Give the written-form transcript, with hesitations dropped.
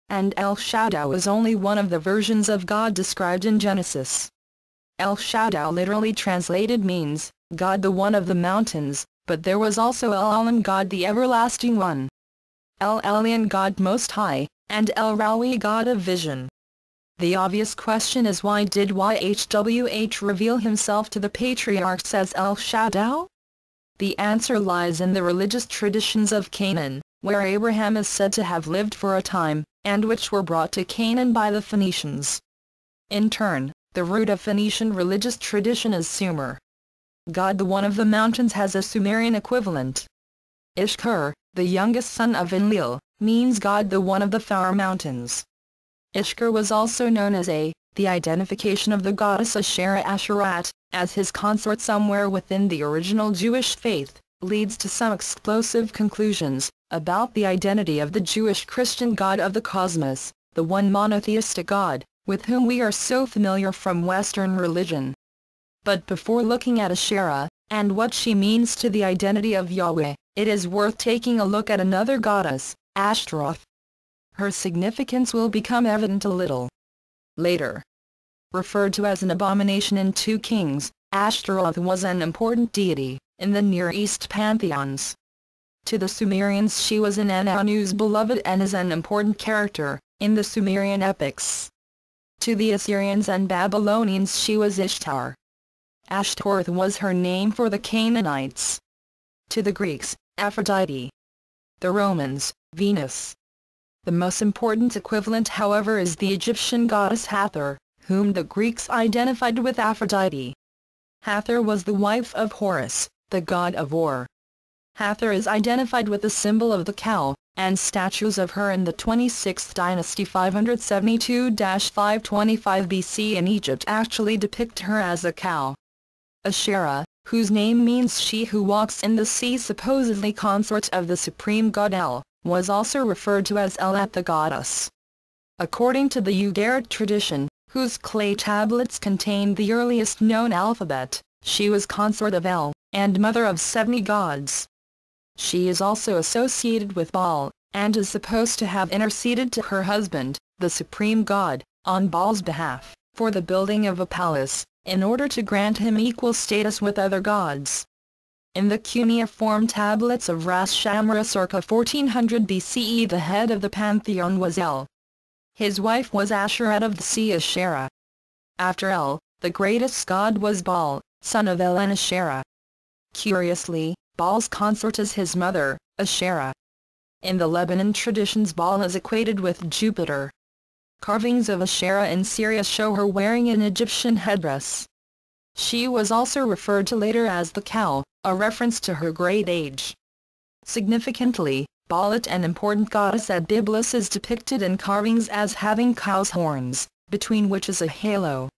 and El Shaddai is only one of the versions of God described in Genesis. El Shaddai literally translated means, God the one of the mountains, but there was also El Elyon, God the everlasting one, El Elyon, God most high, and El Rawi, God of vision. The obvious question is, why did YHWH reveal himself to the patriarchs as El Shaddai? The answer lies in the religious traditions of Canaan, where Abraham is said to have lived for a time, and which were brought to Canaan by the Phoenicians. In turn, the root of Phoenician religious tradition is Sumer. God the one of the mountains has a Sumerian equivalent. Ishkur, the youngest son of Enlil, means God the one of the far mountains. Ishkur was also known as the identification of the goddess Asherah Asherat, as his consort somewhere within the original Jewish faith, leads to some explosive conclusions about the identity of the Jewish Christian God of the cosmos, the one monotheistic God, with whom we are so familiar from Western religion. But before looking at Asherah, and what she means to the identity of Yahweh, it is worth taking a look at another goddess, Ashtaroth. Her significance will become evident a little later. Referred to as an abomination in 2 Kings, Ashtaroth was an important deity in the Near East pantheons. To the Sumerians she was an Anu's beloved and is an important character in the Sumerian epics. To the Assyrians and Babylonians she was Ishtar. Ashtoreth was her name for the Canaanites. To the Greeks, Aphrodite. The Romans, Venus. The most important equivalent, however, is the Egyptian goddess Hathor, whom the Greeks identified with Aphrodite. Hathor was the wife of Horus, the god of war. Hathor is identified with the symbol of the cow, and statues of her in the 26th dynasty 572-525 BC in Egypt actually depict her as a cow. Asherah, whose name means she who walks in the sea, supposedly consort of the supreme god El, was also referred to as Elat the goddess. According to the Ugaritic tradition, whose clay tablets contain the earliest known alphabet, she was consort of El, and mother of 70 gods. She is also associated with Baal, and is supposed to have interceded to her husband, the supreme god, on Baal's behalf, for the building of a palace, in order to grant him equal status with other gods. In the cuneiform tablets of Ras Shamra circa 1400 BCE, the head of the pantheon was El. His wife was Asherah of the sea Asherah. After El, the greatest god was Baal, son of El and Asherah. Curiously, Baal's consort is his mother, Asherah. In the Lebanon traditions, Baal is equated with Jupiter. Carvings of Asherah in Syria show her wearing an Egyptian headdress. She was also referred to later as the cow, a reference to her great age. Significantly, Baalat, an important goddess at Byblos, is depicted in carvings as having cow's horns, between which is a halo.